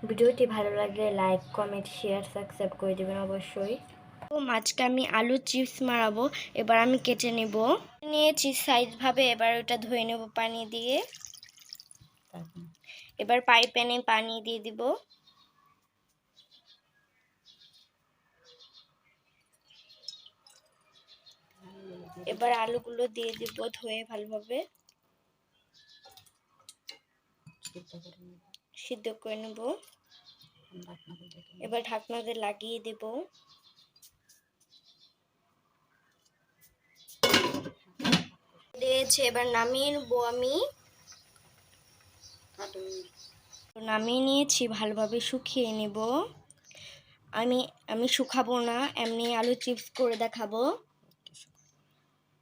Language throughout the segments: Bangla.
ভিডিওটি ভালো লাগলে লাইক কমেন্ট শেয়ার সাবস্ক্রাইব করে দেবেন অবশ্যই। তো মাছটা আমি আলু চিপস মারাবো, এবার আমি কেটে নেব, নিয়েছি সাইজভাবে। এবার ওটা ধুয়ে নেব পানি দিয়ে। এবার পাই প্যানে পানি দিয়ে দিব। এবার আলুগুলো দিয়ে দিব ধুয়ে ভালোভাবে সিদ্ধ করে নেব। এবার ঢাকনা দিয়ে লাগিয়ে দেব। দিয়েছে, এবার নামিয়ে নেব। আমি নামিয়ে নিয়েছি, ভালোভাবে শুকিয়ে নেব। আমি শুকাবো না, এমনি আলু চিপস করে দেখাবো,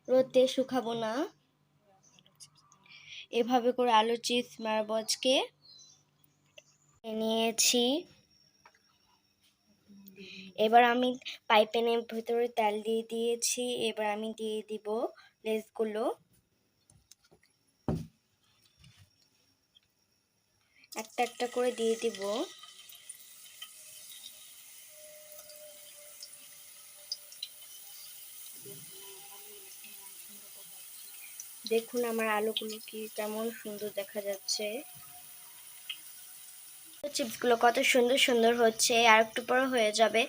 রোদে শুকাবো না। এভাবে করে আলু চিপস মারবো আজকে। নিয়েছি, এবার আমি পাইপ্যানের ভিতরে তেল দিয়ে দিয়েছি। এবার আমি দিয়ে দিব লেসগুলো, একটা একটা করে দিয়ে দিব। দেখুন আমার আলুগুলো কি কেমন সুন্দর দেখা যাচ্ছে। চিপসগুলো কত সুন্দর সুন্দর হচ্ছে, আর একটু পরে হয়ে যাবে।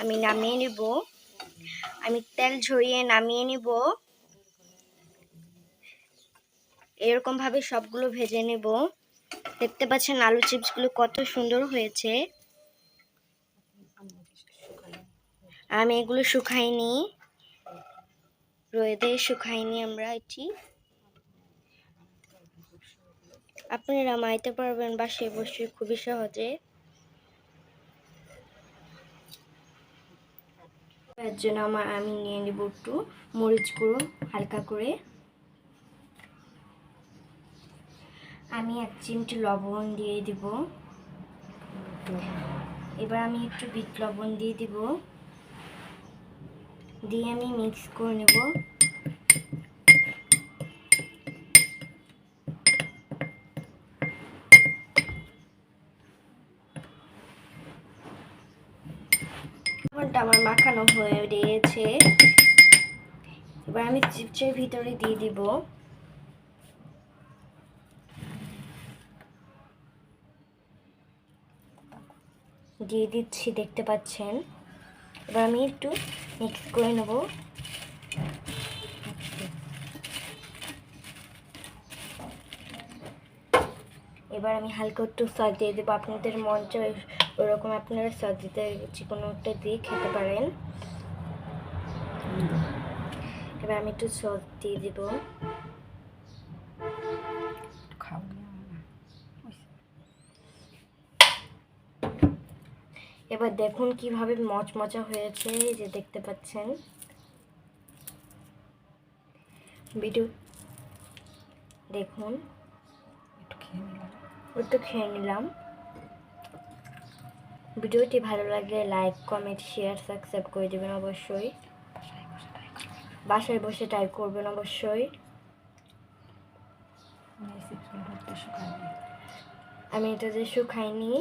আমি নামিয়ে নিব, আমি তেল ঝরিয়ে নামিয়ে নিব। এরকম ভাবে সবগুলো ভেজে নেব। দেখতে পাচ্ছেন আলু চিপসগুলো কত সুন্দর হয়েছে। আমি এগুলো শুকাইনি, রোদে শুকাইনি আমরা এটি। আপনারা মাইতে পারবেন বাসায় বসে খুবই সহজে। এর জন্য আমি নিয়ে নিব একটু মরিচ গুঁড়ো হালকা করে। আমি 1 চিমটি লবণ দিয়ে দিব। এবার আমি একটু বিট লবণ দিয়ে দিব, দিয়ে আমি মিক্স করে নেব। লবণটা আমার মাখানো হয়ে গিয়েছে। এবার আমি চিপসের ভিতরে দিয়ে দিব। দিয়ে দিচ্ছি, দেখতে পাচ্ছেন। এবার আমি একটু মিক্স করে নেব। এবার আমি হালকা একটু সস দিয়ে দেবো। আপনাদের মন চায় ওরকম আপনারা সস দিতে যে কোনো একটা দিয়ে খেতে পারেন। এবার আমি একটু সস দিয়ে দিব। এবার দেখুন কিভাবে মচমচা হয়েছে, যে দেখতে পাচ্ছেন। ভিডিও দেখুন, একটু খেয়ে নিলাম। ভিডিওটি ভালো লাগলে লাইক কমেন্ট শেয়ার সাবস্ক্রাইব করে দেবেন অবশ্যই। বাসায় বসে ট্রাই করবেন অবশ্যই। আমি এটা যে শুকাইনি।